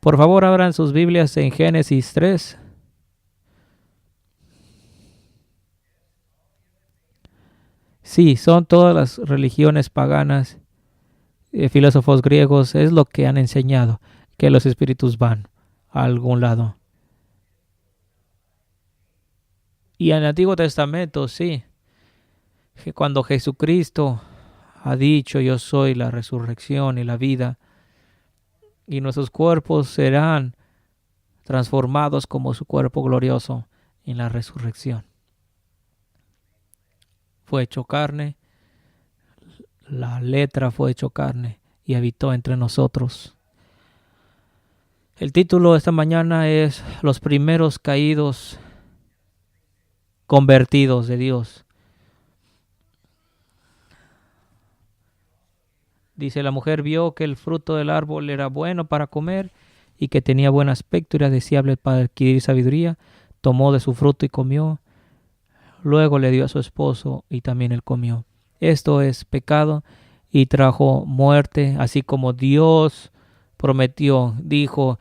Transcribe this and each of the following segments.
Por favor, abran sus Biblias en Génesis 3. Sí, son todas las religiones paganas, filósofos griegos, es lo que han enseñado, que los espíritus van a algún lado. Y en el Antiguo Testamento, sí, que cuando Jesucristo ha dicho, yo soy la resurrección y la vida, y nuestros cuerpos serán transformados como su cuerpo glorioso en la resurrección. Fue hecho carne, la letra fue hecho carne y habitó entre nosotros. El título de esta mañana es Los primeros caídos convertidos de Dios. Dice, la mujer vio que el fruto del árbol era bueno para comer y que tenía buen aspecto y era deseable para adquirir sabiduría. Tomó de su fruto y comió. Luego le dio a su esposo y también él comió. Esto es pecado y trajo muerte, así como Dios prometió. Dijo,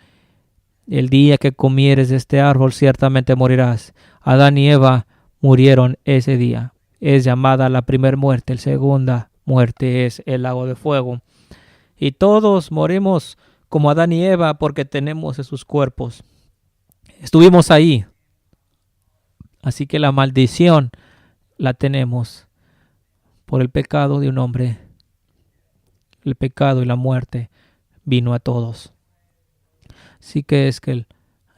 el día que comieres de este árbol ciertamente morirás. Adán y Eva murieron ese día. Es llamada la primera muerte. La segunda muerte es el lago de fuego. Y todos morimos como Adán y Eva porque tenemos esos cuerpos. Estuvimos ahí. Así que la maldición la tenemos por el pecado de un hombre. El pecado y la muerte vino a todos. Así que es que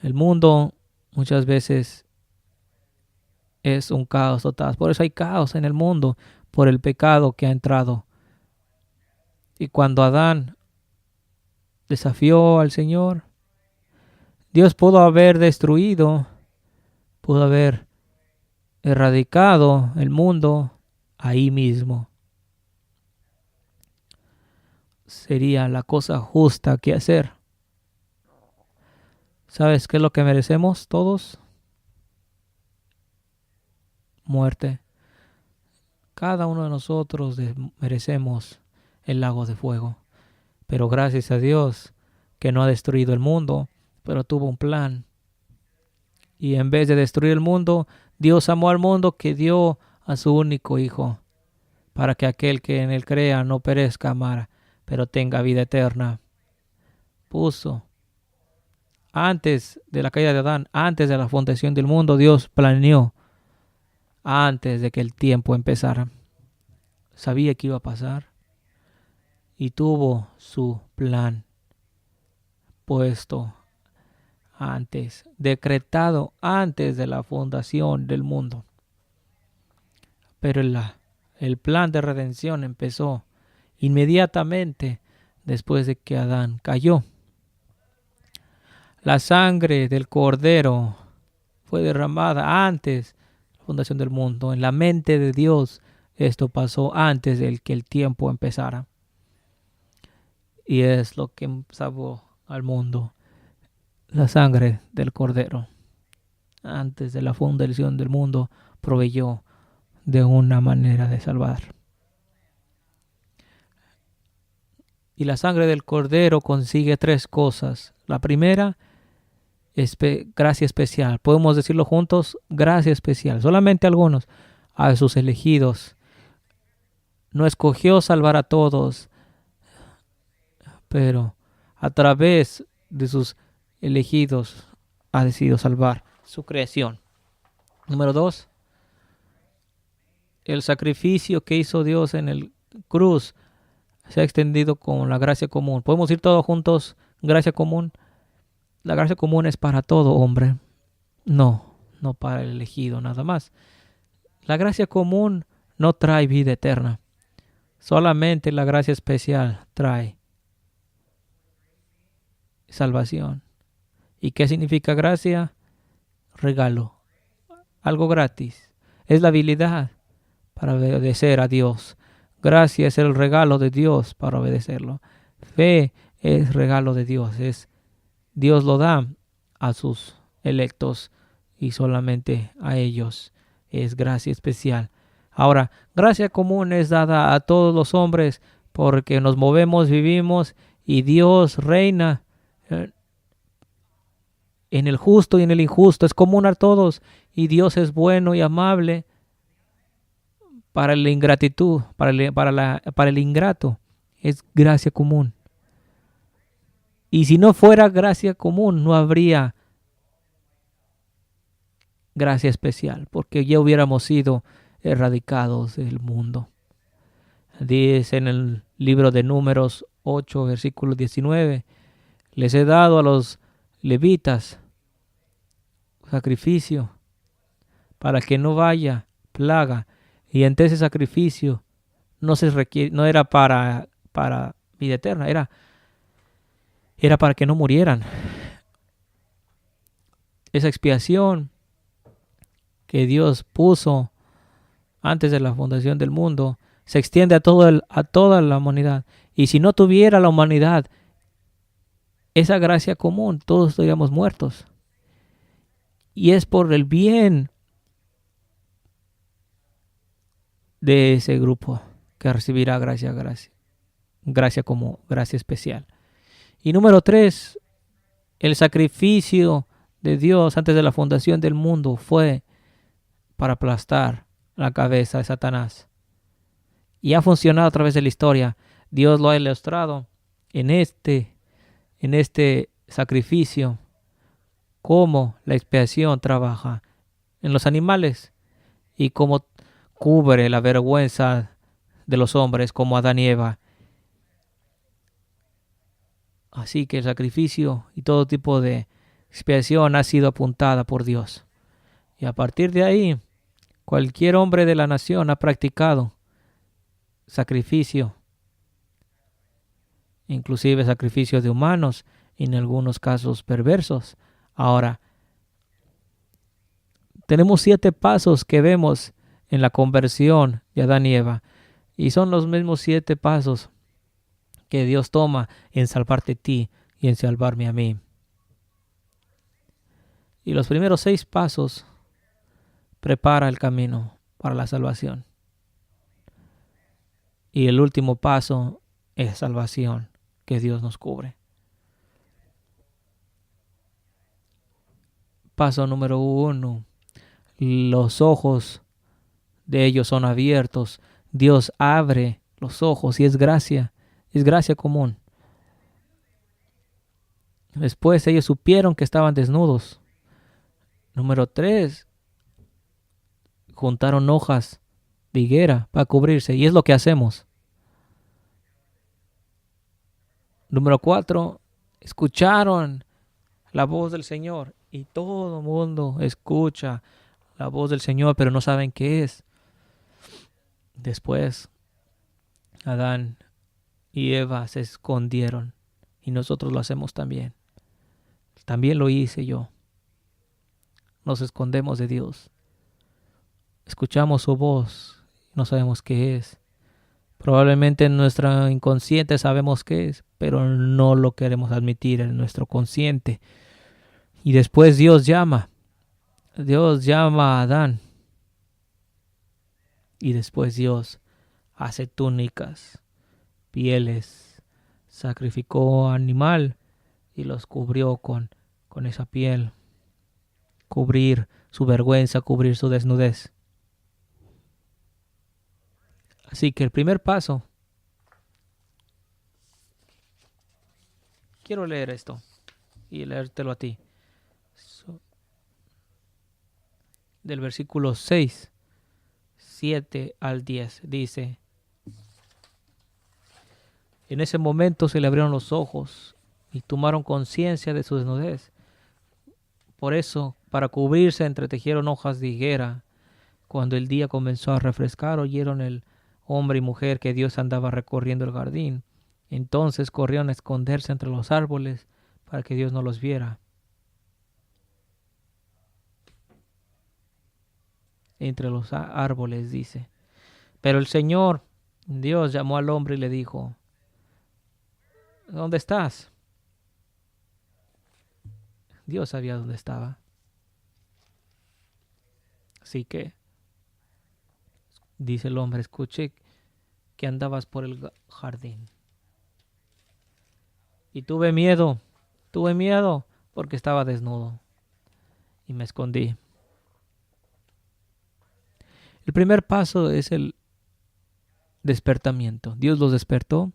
el mundo muchas veces es un caos total. Por eso hay caos en el mundo, por el pecado que ha entrado. Y cuando Adán desafió al Señor, Dios pudo haber destruido, pudo haber erradicado el mundo ahí mismo. Sería la cosa justa que hacer. ¿Sabes qué es lo que merecemos todos? Muerte. Cada uno de nosotros merecemos el lago de fuego. Pero gracias a Dios que no ha destruido el mundo, pero tuvo un plan. Y en vez de destruir el mundo, Dios amó al mundo que dio a su único Hijo, para que aquel que en él crea no perezca, pero tenga vida eterna. Puso antes de la caída de Adán, antes de la fundación del mundo, Dios planeó antes de que el tiempo empezara. Sabía que iba a pasar y tuvo su plan puesto antes, decretado antes de la fundación del mundo. Pero el plan de redención empezó inmediatamente después de que Adán cayó. La sangre del Cordero fue derramada antes de la fundación del mundo. En la mente de Dios esto pasó antes de que el tiempo empezara. Y es lo que salvó al mundo. La sangre del Cordero. Antes de la fundación del mundo proveyó de una manera de salvar. Y la sangre del Cordero consigue tres cosas. La primera, gracia especial. Podemos decirlo juntos, gracia especial. Solamente algunos, a sus elegidos. No escogió salvar a todos, pero a través de sus elegidos ha decidido salvar su creación. Número 2, el sacrificio que hizo Dios en el cruz se ha extendido con la gracia común. Podemos ir todos juntos, gracia común. La gracia común es para todo hombre. No para el elegido nada más. La gracia común no trae vida eterna. Solamente la gracia especial trae salvación. ¿Y qué significa gracia? Regalo. Algo gratis. Es la habilidad para obedecer a Dios. Gracia es el regalo de Dios para obedecerlo. Fe es regalo de Dios. Dios lo da a sus electos y solamente a ellos es gracia especial. Ahora, gracia común es dada a todos los hombres porque nos movemos, vivimos y Dios reina en el justo y en el injusto. Es común a todos. Y Dios es bueno y amable para la ingratitud, para el ingrato. Es gracia común. Y si no fuera gracia común, no habría gracia especial, porque ya hubiéramos sido erradicados del mundo. Dice en el libro de Números 8, versículo 19, les he dado a los levitas sacrificio para que no vaya plaga. Y ante ese sacrificio no era para vida eterna, era para que no murieran. Esa expiación que Dios puso antes de la fundación del mundo se extiende a toda la humanidad. Y si no tuviera la humanidad esa gracia común, todos estaríamos muertos. Y es por el bien de ese grupo que recibirá gracia como gracia especial. Y número 3, el sacrificio de Dios antes de la fundación del mundo fue para aplastar la cabeza de Satanás. Y ha funcionado a través de la historia. Dios lo ha ilustrado en este sacrificio, cómo la expiación trabaja en los animales y cómo cubre la vergüenza de los hombres como Adán y Eva. Así que el sacrificio y todo tipo de expiación ha sido apuntada por Dios. Y a partir de ahí, cualquier hombre de la nación ha practicado sacrificio, inclusive sacrificio de humanos, en algunos casos perversos. Ahora, tenemos 7 pasos que vemos en la conversión de Adán y Eva, y son los mismos 7 pasos que Dios toma en salvarte a ti y en salvarme a mí. Y los primeros 6 pasos prepara el camino para la salvación. Y el último paso es salvación que Dios nos cubre. Paso número 1. Los ojos de ellos son abiertos. Dios abre los ojos y es gracia común. Después ellos supieron que estaban desnudos. Número 3. Juntaron hojas de higuera para cubrirse, y es lo que hacemos. Número 4. Escucharon la voz del Señor, y todo el mundo escucha la voz del Señor, pero no saben qué es. Después, Adán y Eva se escondieron, y nosotros lo hacemos también. También lo hice yo. Nos escondemos de Dios. Escuchamos su voz, no sabemos qué es. Probablemente en nuestro inconsciente sabemos qué es, pero no lo queremos admitir en nuestro consciente. Y después Dios llama a Adán. Y después Dios hace túnicas, pieles, sacrificó animal y los cubrió con esa piel. Cubrir su vergüenza, cubrir su desnudez. Así que el primer paso, quiero leer esto y leértelo a ti. Del versículo 6, 7 al 10, dice: en ese momento se le abrieron los ojos y tomaron conciencia de su desnudez. Por eso, para cubrirse, entretejieron hojas de higuera. Cuando el día comenzó a refrescar, oyeron el hombre y mujer que Dios andaba recorriendo el jardín. Entonces corrieron a esconderse entre los árboles para que Dios no los viera. Entre los árboles, dice. Pero el Señor, Dios, llamó al hombre y le dijo: ¿dónde estás? Dios sabía dónde estaba. Así que, dice el hombre, escuché que andabas por el jardín. Y tuve miedo porque estaba desnudo. y me escondí. El primer paso es el despertamiento. Dios los despertó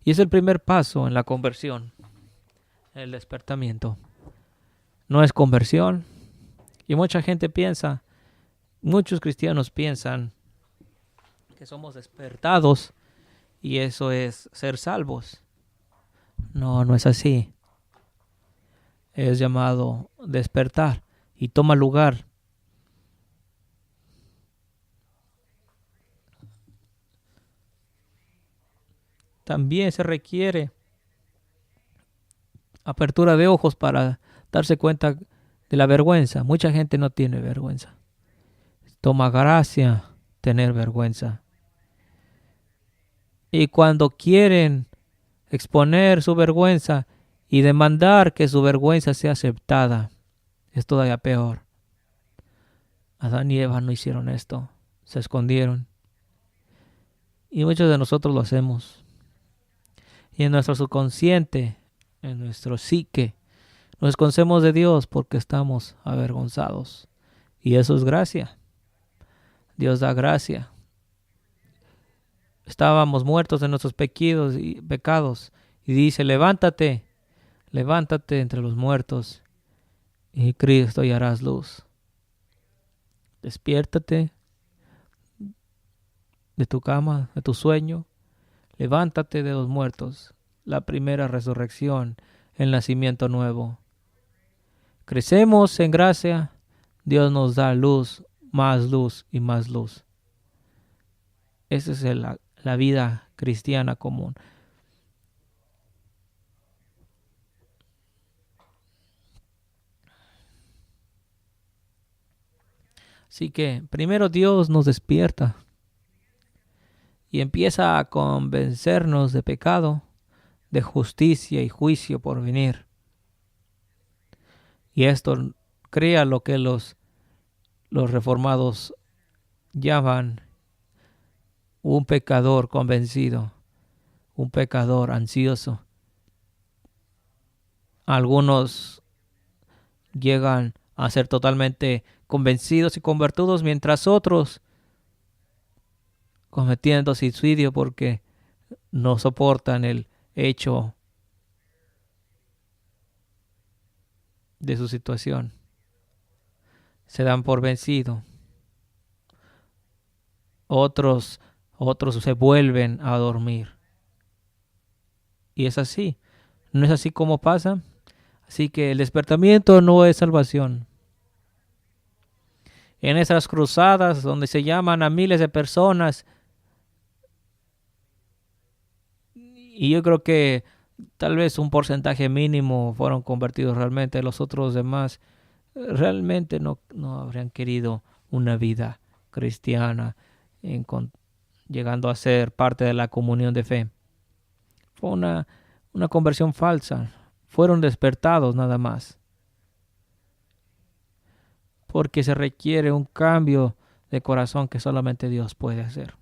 y es el primer paso en la conversión, el despertamiento. No es conversión y mucha gente piensa, muchos cristianos piensan que somos despertados y eso es ser salvos. No, no es así. Es llamado despertar y toma lugar. También se requiere apertura de ojos para darse cuenta de la vergüenza. Mucha gente no tiene vergüenza. Toma gracia tener vergüenza. Y cuando quieren exponer su vergüenza y demandar que su vergüenza sea aceptada, es todavía peor. Adán y Eva no hicieron esto. Se escondieron. Y muchos de nosotros lo hacemos. Y en nuestro subconsciente, en nuestro psique, nos escondemos de Dios porque estamos avergonzados. Y eso es gracia. Dios da gracia. Estábamos muertos en nuestros pecados. Y dice, levántate, levántate entre los muertos. Y Cristo y harás luz. Despiértate de tu cama, de tu sueño. Levántate de los muertos, la primera resurrección, el nacimiento nuevo. Crecemos en gracia, Dios nos da luz y más luz. Esa es la vida cristiana común. Así que primero Dios nos despierta y empieza a convencernos de pecado, de justicia y juicio por venir. Y esto crea lo que los reformados llaman un pecador convencido, un pecador ansioso. Algunos llegan a ser totalmente convencidos y convertidos, mientras otros cometiendo suicidio porque no soportan el hecho de su situación. Se dan por vencido. Otros se vuelven a dormir. Y es así. ¿No es así como pasa? Así que el despertamiento no es salvación. En esas cruzadas donde se llaman a miles de personas, y yo creo que tal vez un porcentaje mínimo fueron convertidos realmente, los otros demás realmente no habrían querido una vida cristiana, llegando a ser parte de la comunión de fe. Fue una conversión falsa. Fueron despertados nada más. Porque se requiere un cambio de corazón que solamente Dios puede hacer.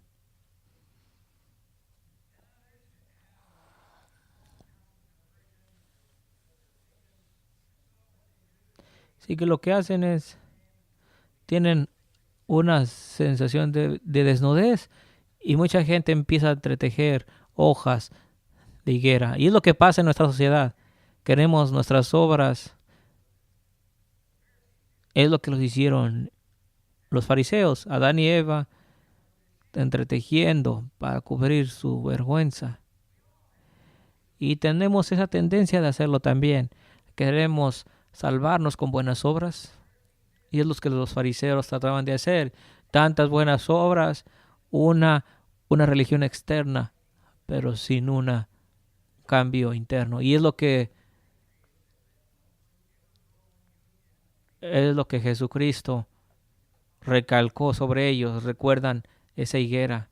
Así que lo que hacen es, tienen una sensación de desnudez y mucha gente empieza a entretejer hojas de higuera. Y es lo que pasa en nuestra sociedad. Queremos nuestras obras. Es lo que los hicieron los fariseos, Adán y Eva, entretejiendo para cubrir su vergüenza. Y tenemos esa tendencia de hacerlo también. Queremos salvarnos con buenas obras. Y es lo que los fariseos trataban de hacer. Tantas buenas obras, una religión externa, pero sin un cambio interno. Y es lo que Jesucristo recalcó sobre ellos. Recuerdan esa higuera.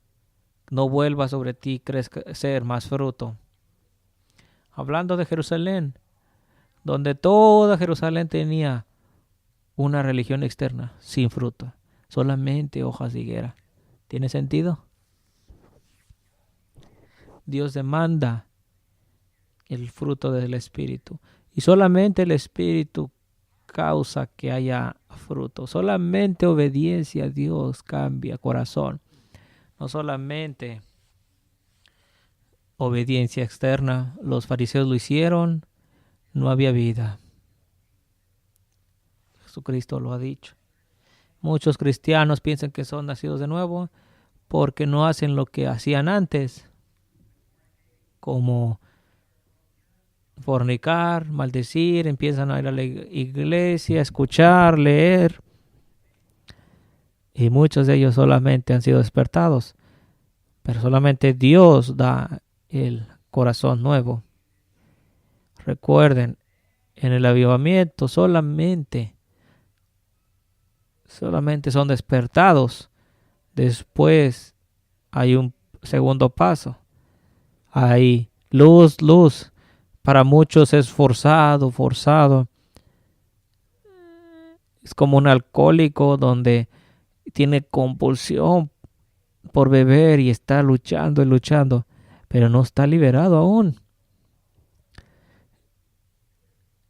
No vuelva sobre ti crecer más fruto. Hablando de Jerusalén, donde toda Jerusalén tenía una religión externa, sin fruto, solamente hojas de higuera. ¿Tiene sentido? Dios demanda el fruto del Espíritu. Y solamente el Espíritu causa que haya fruto. Solamente obediencia a Dios cambia corazón. No solamente obediencia externa. Los fariseos lo hicieron, no había vida. Jesucristo lo ha dicho. Muchos cristianos piensan que son nacidos de nuevo porque no hacen lo que hacían antes, como fornicar, maldecir, empiezan a ir a la iglesia, escuchar, leer, y muchos de ellos solamente han sido despertados, pero solamente Dios da el corazón nuevo. Recuerden, en el avivamiento solamente son despertados. Después hay un segundo paso. Hay luz. Para muchos es forzado. Es como un alcohólico donde tiene compulsión por beber y está luchando, pero no está liberado aún.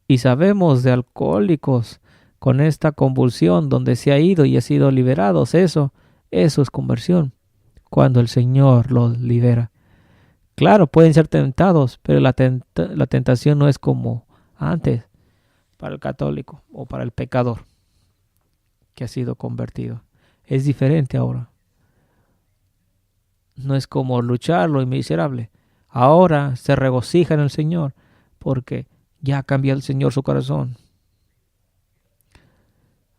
Y sabemos de alcohólicos con esta convulsión donde se ha ido y ha sido liberados. Eso es conversión, cuando el Señor los libera. Claro, pueden ser tentados, pero la tentación no es como antes para el católico o para el pecador que ha sido convertido. Es diferente ahora. No es como lucharlo y miserable. Ahora se regocija en el Señor porque ya ha cambiado el Señor su corazón.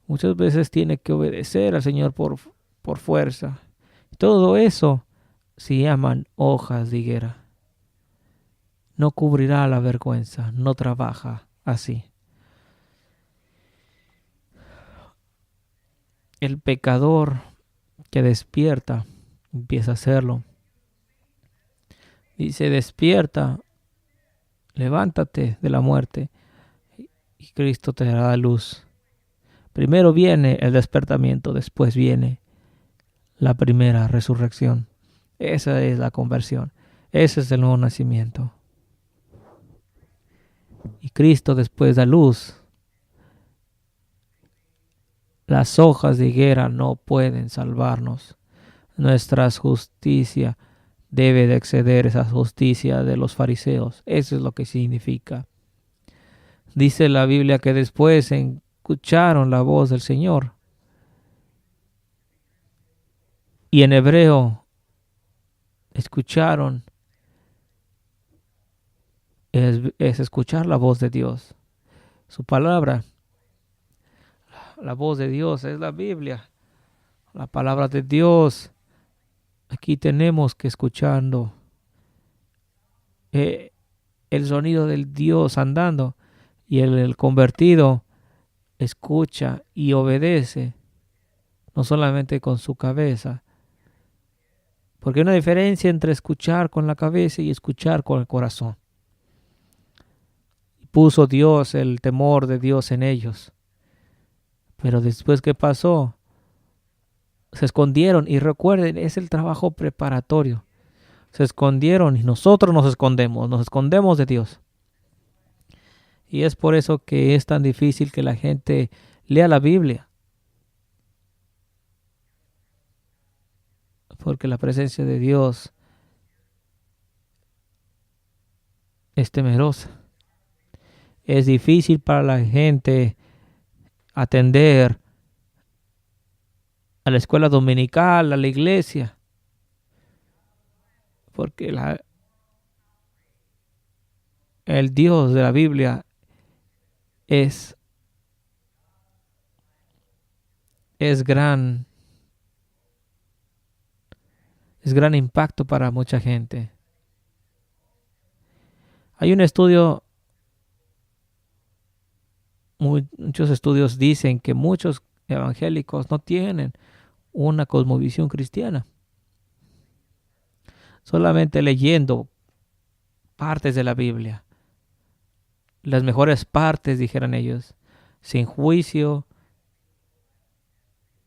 Muchas veces tiene que obedecer al Señor por fuerza. Todo eso se llaman hojas de higuera. No cubrirá la vergüenza, no trabaja así. El pecador que despierta empieza a hacerlo. Dice, despierta, levántate de la muerte y Cristo te dará luz. Primero viene el despertamiento, después viene la primera resurrección. Esa es la conversión. Ese es el nuevo nacimiento. Y Cristo después da luz. Las hojas de higuera no pueden salvarnos. Nuestra justicia debe de exceder esa justicia de los fariseos. Eso es lo que significa. Dice la Biblia que después escucharon la voz del Señor. Y en hebreo, escucharon es escuchar la voz de Dios. Su palabra, la voz de Dios es la Biblia. La palabra de Dios. Aquí tenemos que escuchando el sonido del Dios andando, y el convertido escucha y obedece, no solamente con su cabeza, porque hay una diferencia entre escuchar con la cabeza y escuchar con el corazón. Puso Dios el temor de Dios en ellos, pero después que pasó, se escondieron. Y recuerden, es el trabajo preparatorio. Se escondieron y nosotros nos escondemos de Dios. Y es por eso que es tan difícil que la gente lea la Biblia. Porque la presencia de Dios es temerosa. Es difícil para la gente atender a la escuela dominical, a la iglesia. Porque el Dios de la Biblia es gran impacto para mucha gente. Hay un estudio, muchos estudios dicen que muchos evangélicos no tienen una cosmovisión cristiana. Solamente leyendo partes de la Biblia, las mejores partes, dijeran ellos, sin juicio,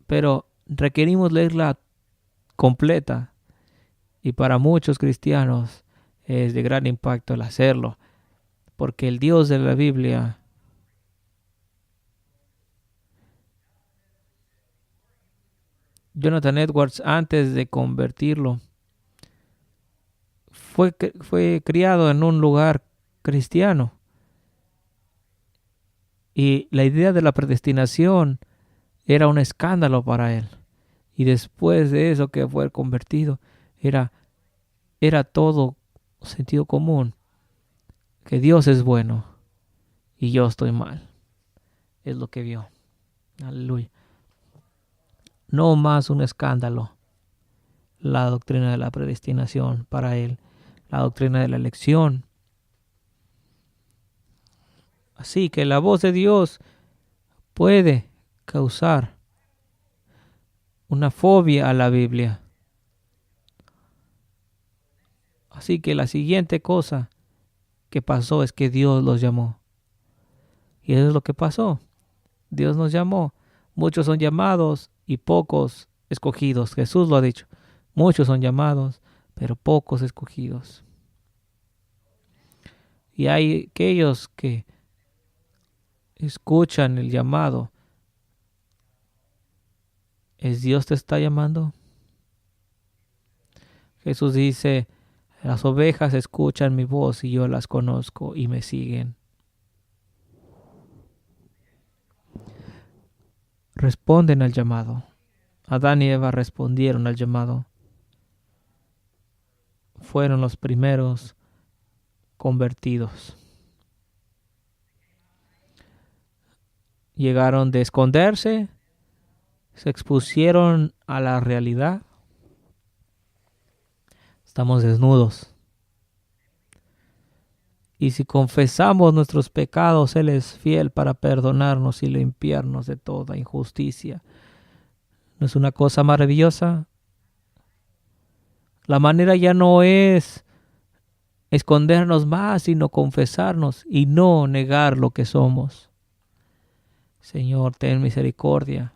pero requerimos leerla completa, y para muchos cristianos es de gran impacto el hacerlo, porque el Dios de la Biblia Jonathan Edwards, antes de convertirlo, fue criado en un lugar cristiano. Y la idea de la predestinación era un escándalo para él. Y después de eso que fue convertido, era todo sentido común, que Dios es bueno y yo estoy mal. Es lo que vio. Aleluya. No más un escándalo la doctrina de la predestinación para él, la doctrina de la elección. Así que la voz de Dios puede causar una fobia a la Biblia. Así que la siguiente cosa que pasó es que Dios los llamó. Y eso es lo que pasó. Dios nos llamó. Muchos son llamados y pocos escogidos. Jesús lo ha dicho. Muchos son llamados, pero pocos escogidos. Y hay aquellos que escuchan el llamado. ¿Es Dios te está llamando? Jesús dice, las ovejas escuchan mi voz y yo las conozco y me siguen. Responden al llamado. Adán y Eva respondieron al llamado. Fueron los primeros convertidos. Llegaron de esconderse, se expusieron a la realidad. Estamos desnudos. Y si confesamos nuestros pecados, Él es fiel para perdonarnos y limpiarnos de toda injusticia. ¿No es una cosa maravillosa? La manera ya no es escondernos más, sino confesarnos y no negar lo que somos. Señor, ten misericordia.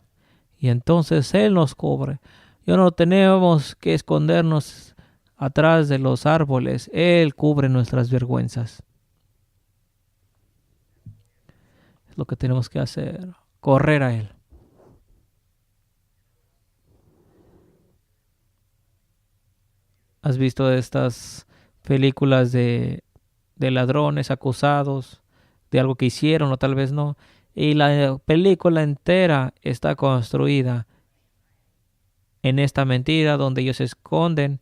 Y entonces Él nos cubre. Ya no tenemos que escondernos atrás de los árboles. Él cubre nuestras vergüenzas. Es lo que tenemos que hacer. Correr a Él. ¿Has visto estas películas de ladrones acusados de algo que hicieron o tal vez no? Y la película entera está construida en esta mentira donde ellos se esconden.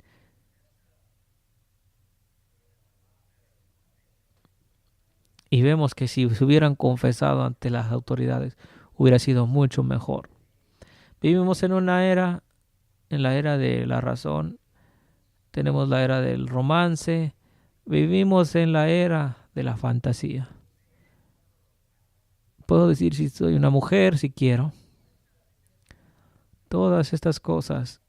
Y vemos que si se hubieran confesado ante las autoridades, hubiera sido mucho mejor. Vivimos en una era, en la era de la razón. Tenemos la era del romance. Vivimos en la era de la fantasía. Puedo decir si soy una mujer, si quiero. Todas estas cosas.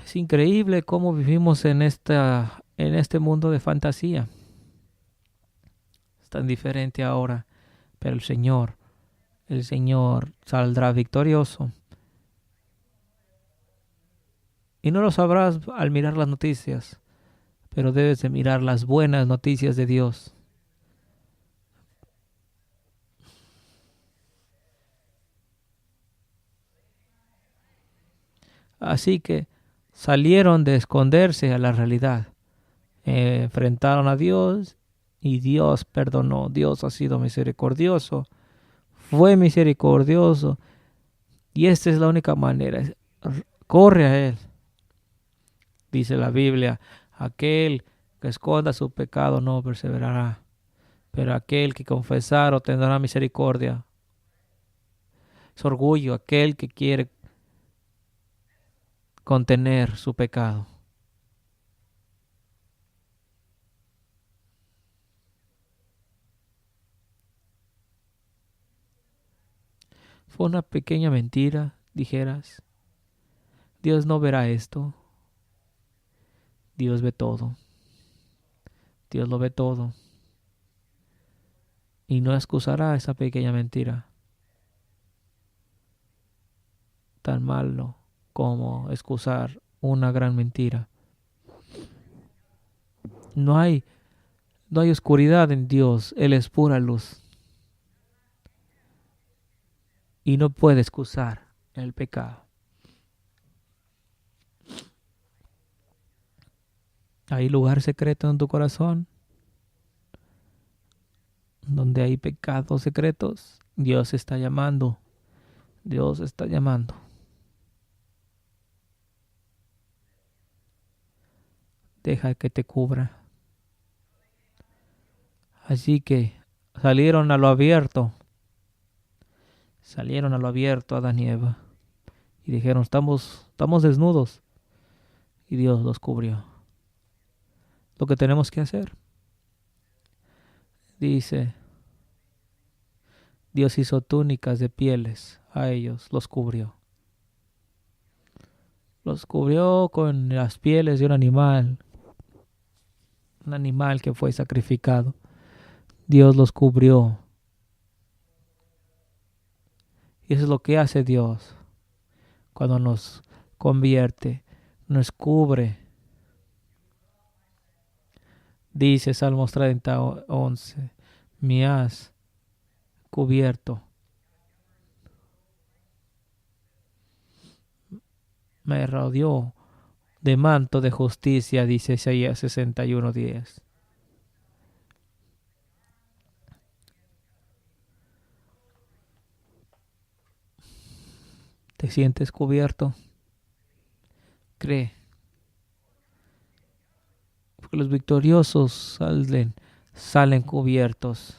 Es increíble cómo vivimos en este mundo de fantasía. Es tan diferente ahora, pero el Señor saldrá victorioso. Y no lo sabrás al mirar las noticias, pero debes de mirar las buenas noticias de Dios. Así que salieron de esconderse a la realidad. Enfrentaron a Dios y Dios perdonó. Dios ha sido misericordioso. Fue misericordioso. Y esta es la única manera. Corre a Él. Dice la Biblia, aquel que esconda su pecado no perseverará. Pero aquel que confesar obtendrá misericordia. Es orgullo aquel que quiere contener su pecado. Fue una pequeña mentira, dijeras. Dios no verá esto. Dios ve todo. Dios lo ve todo. Y no excusará esa pequeña mentira. Tan malo como excusar una gran mentira. No hay oscuridad en Dios. Él es pura luz. Y no puede excusar el pecado. Hay lugar secreto en tu corazón donde hay pecados secretos. Dios está llamando. Dios está llamando. Deja que te cubra. Así que salieron a lo abierto. Salieron a lo abierto Adán y Eva. Y dijeron, estamos desnudos. Y Dios los cubrió. Lo que tenemos que hacer. Dice, Dios hizo túnicas de pieles a ellos, los cubrió. Los cubrió con las pieles de un animal que fue sacrificado. Dios los cubrió. Y eso es lo que hace Dios cuando nos convierte, nos cubre. Dice Salmos 30:11, me has cubierto. Me rodeó de manto de justicia, dice Isaías 61:10. ¿Te sientes cubierto? Cree. Porque los victoriosos salen cubiertos.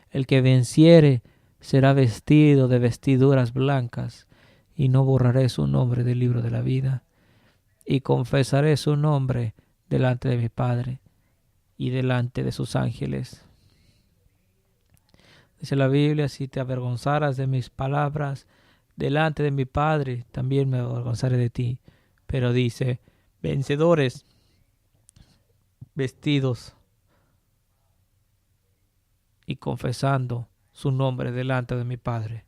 El que venciere será vestido de vestiduras blancas, y no borraré su nombre del libro de la vida, y confesaré su nombre delante de mi Padre y delante de sus ángeles. Dice la Biblia, si te avergonzaras de mis palabras delante de mi Padre, también me avergonzaré de ti. Pero dice, vencedores, vestidos y confesando su nombre delante de mi Padre.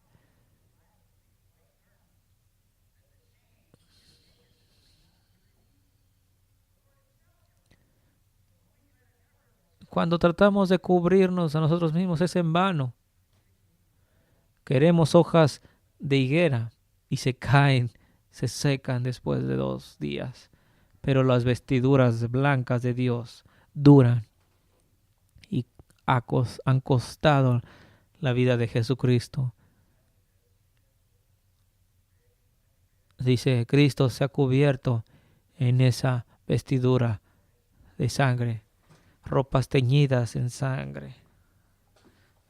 Cuando tratamos de cubrirnos a nosotros mismos es en vano. Queremos hojas de higuera y se caen, se secan después de 2 días. Pero las vestiduras blancas de Dios duran y han costado la vida de Jesucristo. Dice, Cristo se ha cubierto en esa vestidura de sangre, ropas teñidas en sangre.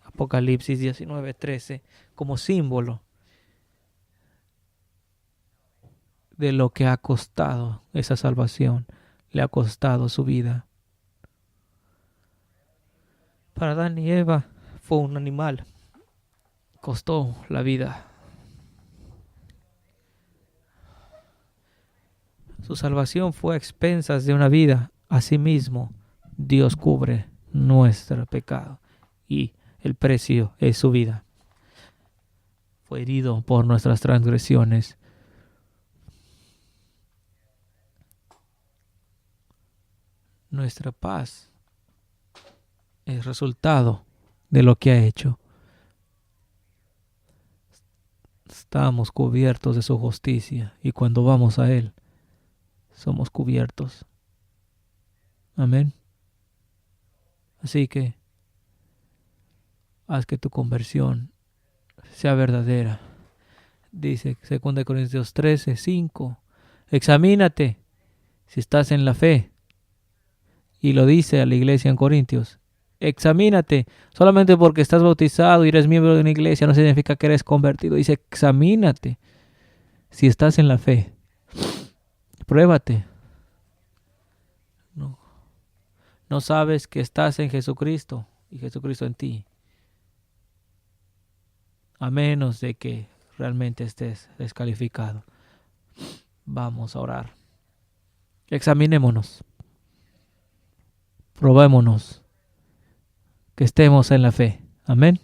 Apocalipsis 19:13, como símbolo de lo que ha costado esa salvación, le ha costado su vida. Para Adán y Eva fue un animal, costó la vida. Su salvación fue a expensas de una vida. Asimismo, Dios cubre nuestro pecado y el precio es su vida. Fue herido por nuestras transgresiones. Nuestra paz es resultado de lo que ha hecho. Estamos cubiertos de su justicia y cuando vamos a Él, somos cubiertos. Amén. Así que haz que tu conversión sea verdadera. Dice 2 Corintios 13:5. Examínate si estás en la fe. Y lo dice a la iglesia en Corintios. Examínate. Solamente porque estás bautizado y eres miembro de una iglesia no significa que eres convertido. Dice, examínate si estás en la fe. Pruébate. No sabes que estás en Jesucristo y Jesucristo en ti. A menos de que realmente estés descalificado. Vamos a orar. Examinémonos. Probémonos que estemos en la fe. Amén.